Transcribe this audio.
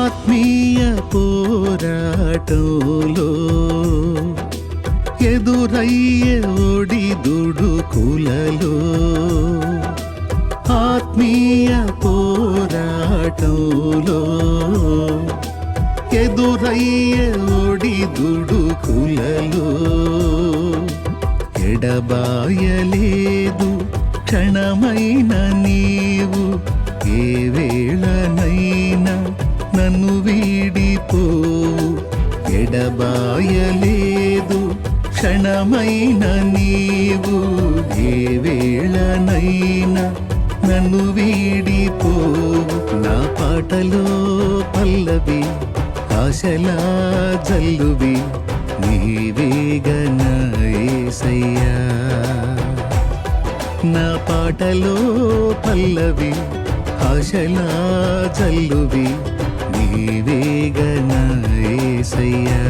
ఆత్మీయ పోరాటంలో ఎదురయ్యే ఒడిదుడుకులలో ఆత్మీయ పోరాటంలో ఎదురయ్యే ఒడిదుడుకులలో ఎడబాయలేదు క్షణమైన నీవు ఏ వేళనైనా నన్ను వీడిపోవు ఎడబాయలేదు క్షణమైన నీవు ఏ వేళనైనా నన్ను వీడిపోవు నా పాటలో పల్లవి ఆశలా జల్లువి నీవేగన యేసయ్యా నా పాటలో పల్లవి ఆశలా జల్లువి నీవేగన యేసయ్యా